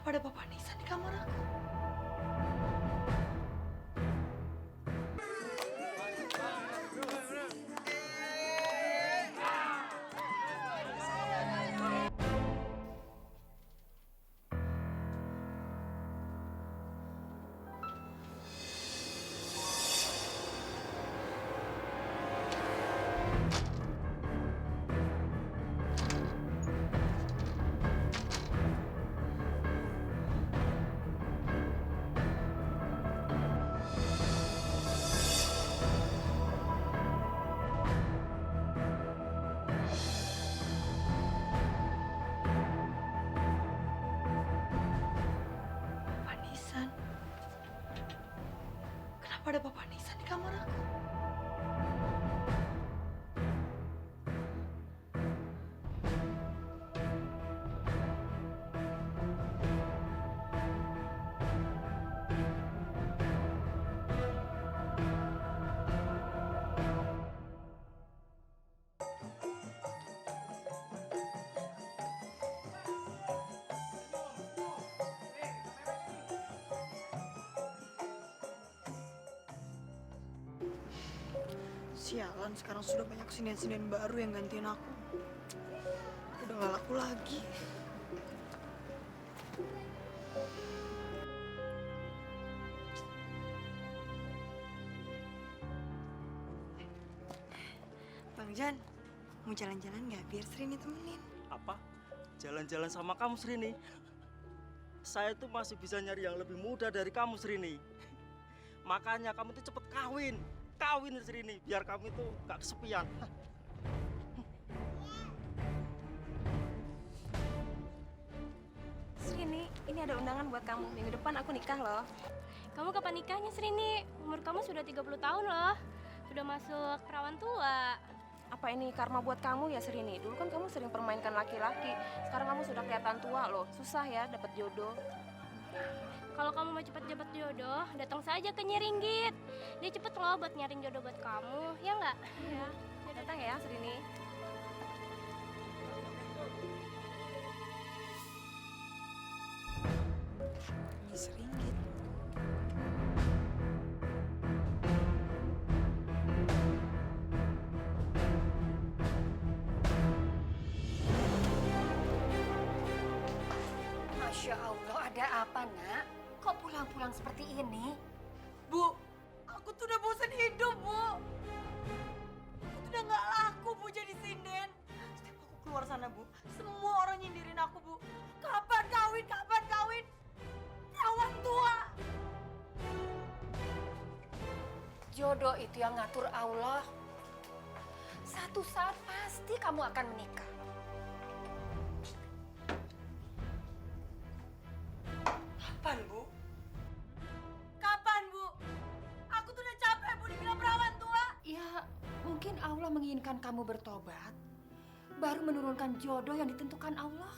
Kenapa ada Bapak Nisan di kamar aku? Bapak Nisan. Kenapa ada Bapak Nisan di kamar aku? Sialan, sekarang sudah banyak sinden-sinden baru yang gantiin aku. Udah gak laku lagi. Bang Jan, mau jalan-jalan nggak? Biar Srini temenin. Apa? Jalan-jalan sama kamu, Srini? Saya tuh masih bisa nyari yang lebih muda dari kamu, Srini. Makanya kamu tuh cepet kawin. Kawin, Srini, biar kamu itu gak kesepian. Srini, ini ada undangan buat kamu. Minggu depan aku nikah loh. Kamu kapan nikahnya, Srini? Umur kamu sudah 30 tahun loh. Sudah masuk perawan tua. Apa ini karma buat kamu ya, Srini? Dulu kan kamu sering permainkan laki-laki. Sekarang kamu sudah kelihatan tua loh. Susah ya dapat jodoh. Kalau kamu mau cepat dapat jodoh, datang saja ke Nyiringgit. Dia cepet loh buat nyariin jodoh buat kamu, ya nggak? Ya, datang ya, Srini. Seringgit. Masya Allah, ada apa nak? Kok pulang-pulang seperti ini? Bu, aku tuh udah bosan hidup, Bu. Aku tuh udah gak laku, Bu, jadi sinden. Setiap aku keluar sana, Bu, semua orang nyindirin aku, Bu. Kapan kawin, kapan kawin? Perawan tua. Jodoh itu yang ngatur Allah. Satu saat pasti kamu akan menikah. Kapan, Bu? Kapan, Bu? Aku tuh udah capek, Bu, dibilang perawan tua. Ya, mungkin Allah menginginkan kamu bertobat, baru menurunkan jodoh yang ditentukan Allah.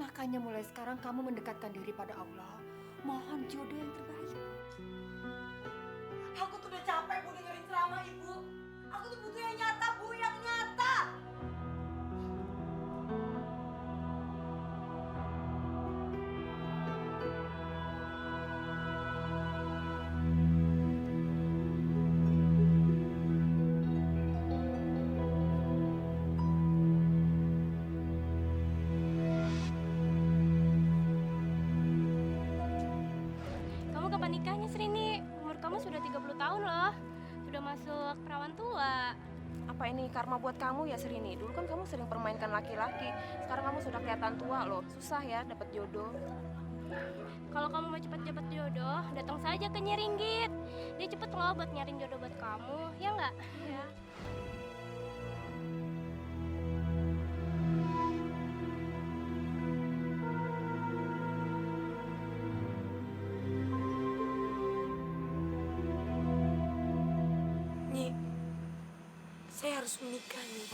Makanya mulai sekarang kamu mendekatkan diri pada Allah, mohon jodoh yang terbaik. Aku tuh udah capek, Bu, dengerin ceramah Ibu. Aku tuh butuh yang nyata, Bu, yang nyata. Kamu kapan nikahnya, Srini? Umur kamu sudah 30 tahun loh. Sudah masuk perawan tua. Apa ini karma buat kamu ya, Srini? Dulu kan kamu sering permainkan laki-laki. Sekarang kamu sudah kelihatan tua loh. Susah ya dapat jodoh. Kalau kamu mau cepat dapat jodoh, datang saja ke Nyiringgit. Dia cepet loh buat nyariin jodoh buat kamu, ya nggak? Ya. Nyi, saya harus menikah, Nyi.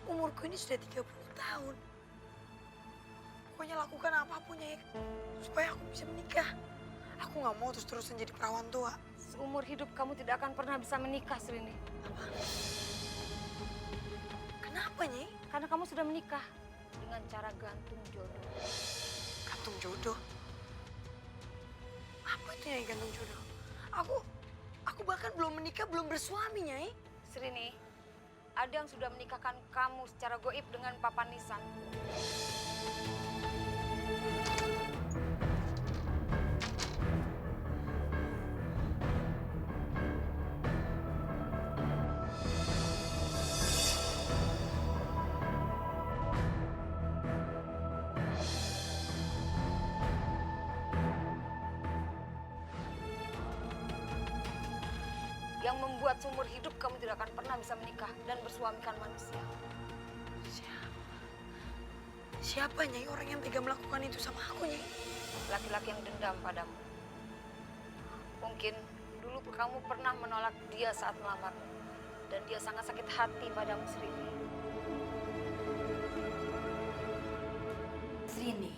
Umurku ini sudah 30 tahun. Pokoknya lakukan apapun, ya, supaya aku bisa menikah. Aku nggak mau terus-terusan jadi perawan tua. Seumur hidup kamu tidak akan pernah bisa menikah, Srini. Apa? Kenapa, Nyi? Karena kamu sudah menikah dengan cara gantung jodoh. Gantung jodoh? Apa itu Nyai gantung jodoh? Aku bahkan belum menikah, belum bersuami, Nyai. Srini, ada yang sudah menikahkan kamu secara goib dengan Papa Nisan. Yang membuat seumur hidup kamu tidak akan pernah bisa menikah dan bersuamikan manusia. Siapa Nyai orang yang tega melakukan itu sama aku, Nyai? Laki-laki yang dendam padamu. Mungkin dulu kamu pernah menolak dia saat melamar. Dan dia sangat sakit hati padamu, Srini. Srini,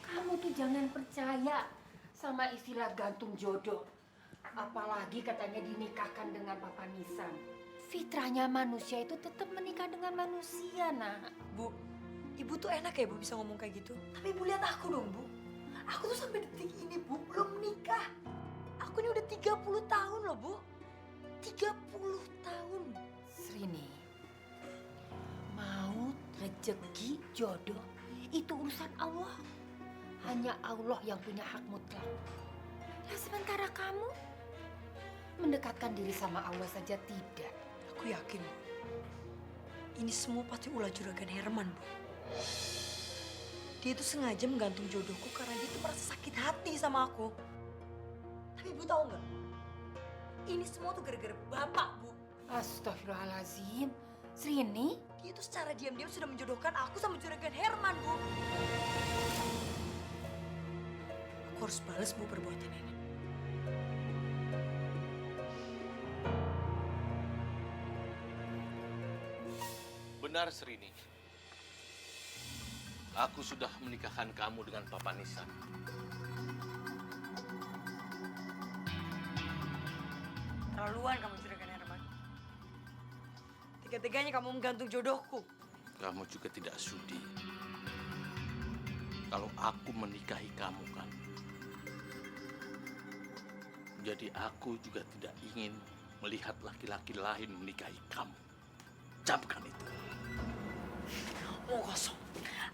kamu tuh jangan percaya sama istilah gantung jodoh. Apalagi katanya dinikahkan dengan Papa Nisan. Fitrahnya manusia itu tetap menikah dengan manusia, nak. Bu, Ibu tuh enak ya Bu bisa ngomong kayak gitu. Tapi Ibu lihat aku dong Bu. Aku tuh sampai detik ini Bu belum menikah. Aku ini udah 30 tahun loh Bu. 30 tahun. Srini, maut, rezeki, jodoh, itu urusan Allah. Hanya Allah yang punya hak mutlak. Nah, sementara kamu mendekatkan diri sama Allah saja tidak. Aku yakin Bu. Ini semua pasti ulah juragan Herman Bu. Dia itu sengaja menggantung jodohku karena dia tuh merasa sakit hati sama aku. Tapi Ibu tahu nggak? Ini semua tuh gara-gara Bapak Bu. Astagfirullahaladzim. Srini, Dia tuh secara diam-diam sudah menjodohkan aku sama juragan Herman Bu. Aku harus balas Bu perbuatan ini. Benar, Srini. Aku sudah menikahkan kamu dengan Papa Nisan. Terlaluan kamu juragan Herman. Tiga-tiganya kamu menggantung jodohku. Kamu juga tidak sudi. Kalau aku menikahi kamu kan. Jadi aku juga tidak ingin melihat laki-laki lain menikahi kamu. Camkan itu. Mau kosong.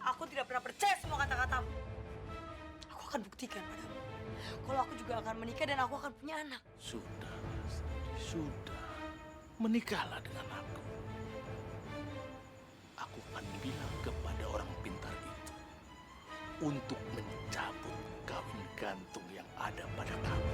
Aku tidak pernah percaya semua kata-katamu. Aku akan buktikan padamu. Kalau aku juga akan menikah dan aku akan punya anak. Sudah, Lastri, sudah. Menikahlah dengan aku. Aku akan bilang kepada orang pintar itu untuk mencabut kawin gantung yang ada pada kamu.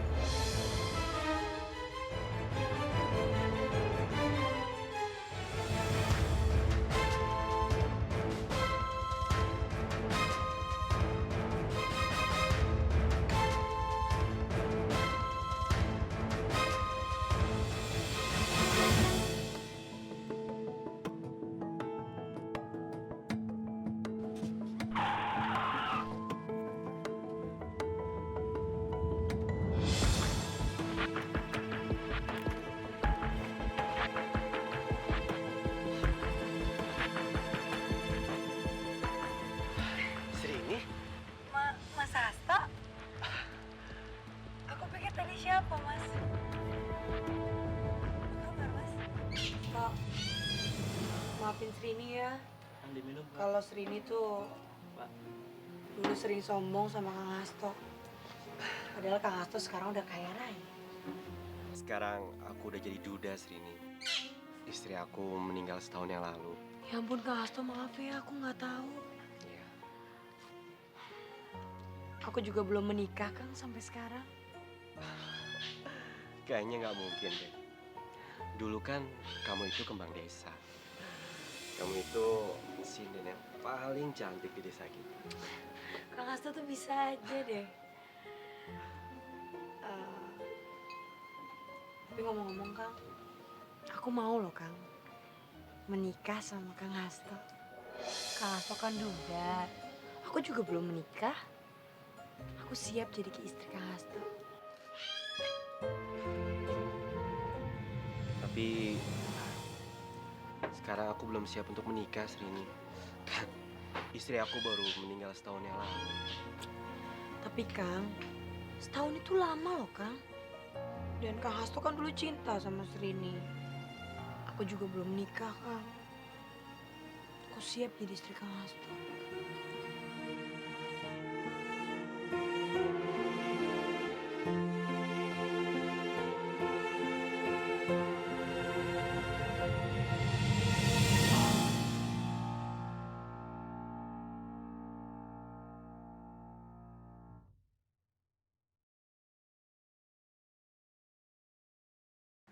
Srini, Mas Hasta? Aku pikir tadi siapa, Mas? Apa kabar, Mas? Kak, maafin Srini ya. Diminum, Kalau Srini tuh dulu sering sombong sama Kang Hasto. Padahal Kang Hasto sekarang udah kaya raya. sekarang aku udah jadi duda, Srini. Istri aku meninggal setahun yang lalu. Ya ampun Kang Hasto, maaf ya, aku nggak tahu. Iya. Aku juga belum menikah, Kang, sampai sekarang. Kayaknya nggak mungkin deh. Dulu kan kamu itu kembang desa. Kamu itu sinden yang paling cantik di desa kita. Kang Hasto tuh bisa aja deh. Tapi ngomong-ngomong, Kang, aku mau loh, Kang, menikah sama Kang Hasto. Kang Hasto kan duda. Aku juga belum menikah. Aku siap jadi istri Kang Hasto. Tapi sekarang aku belum siap untuk menikah, Srini. Istri aku baru meninggal setahun yang lalu. Tapi Kang, setahun itu lama loh Kang. Dan Kang Hasto kan dulu cinta sama Srini. Aku juga belum nikah Kang. Aku siap jadi istri Kang Hasto.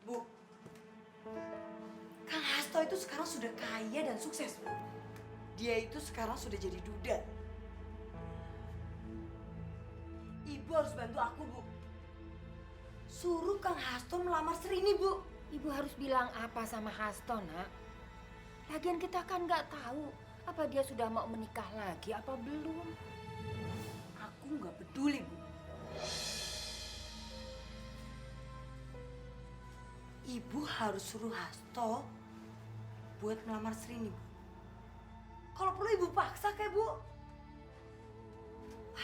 Bu, Kang Hasto itu sekarang sudah kaya dan sukses, Bu. Dia itu sekarang sudah jadi duda. Ibu harus bantu aku, Bu. Suruh Kang Hasto melamar Srini, Bu. Ibu harus bilang apa sama Hasto, nak? Lagian kita kan nggak tahu apa dia sudah mau menikah lagi apa belum. Aku nggak peduli, Bu. Ibu harus suruh Hasto buat melamar Srini, Bu. Kalau perlu ibu paksa kayak Bu.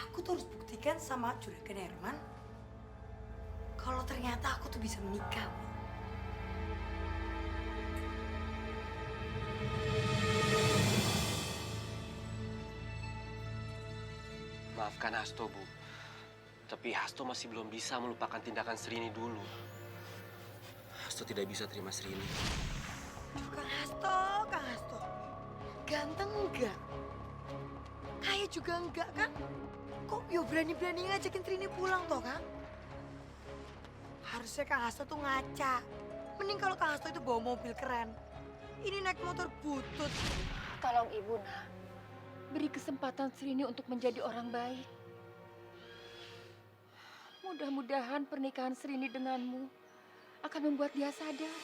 Aku tuh harus buktikan sama Juragan Herman kalau ternyata aku tuh bisa menikah, Bu. Maafkan Hasto, Bu. Tapi Hasto masih belum bisa melupakan tindakan Srini dulu. Hasto tidak bisa terima Srini. Kang Hasto, Kang Hasto. Ganteng enggak? Kaya juga enggak kan? Kok yo berani-berani ngajakin Trini pulang toh, Kang? Harusnya Kang Hasto tuh ngaca. Mending kalau Kang Hasto itu bawa mobil keren. Ini naik motor butut. Tolong ibu, nak. Beri kesempatan Srini untuk menjadi orang baik. Mudah-mudahan pernikahan Srini denganmu akan membuat dia sadar.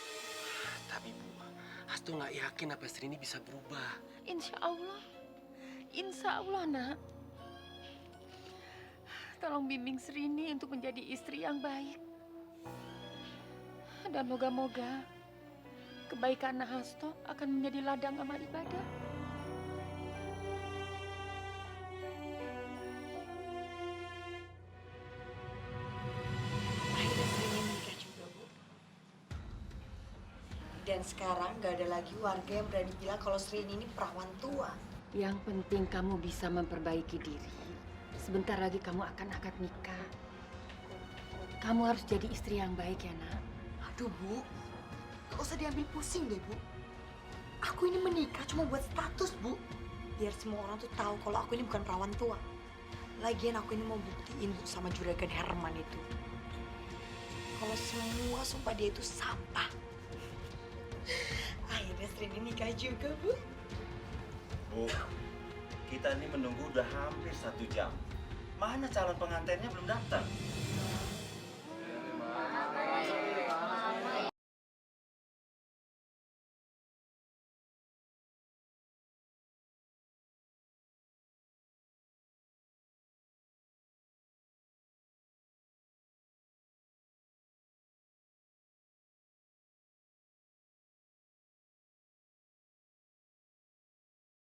Tapi Bu, Hasto nggak yakin apa Srini bisa berubah. Insya Allah, nak. Tolong bimbing Srini untuk menjadi istri yang baik. Dan moga-moga kebaikan Hasto akan menjadi ladang amal ibadah. Akhirnya Srini menikah juga, Bu. Dan sekarang gak ada lagi warga yang berani bilang kalau Srini ini perawan tua. Yang penting kamu bisa memperbaiki diri. Sebentar lagi kamu akan akad nikah. Kamu harus jadi istri yang baik ya, nak. Aduh, Bu. Gak usah diambil pusing deh, Bu. Aku ini menikah cuma buat status, Bu. Biar semua orang tuh tahu kalau aku ini bukan perawan tua. Lagian aku ini mau buktiin, Bu, sama Juragan Herman itu. Kalau semua sumpah dia itu sampah. Akhirnya Srini nikah juga, Bu. Bu, kita ini menunggu udah hampir 1 jam. Mana calon pengantinnya belum datang?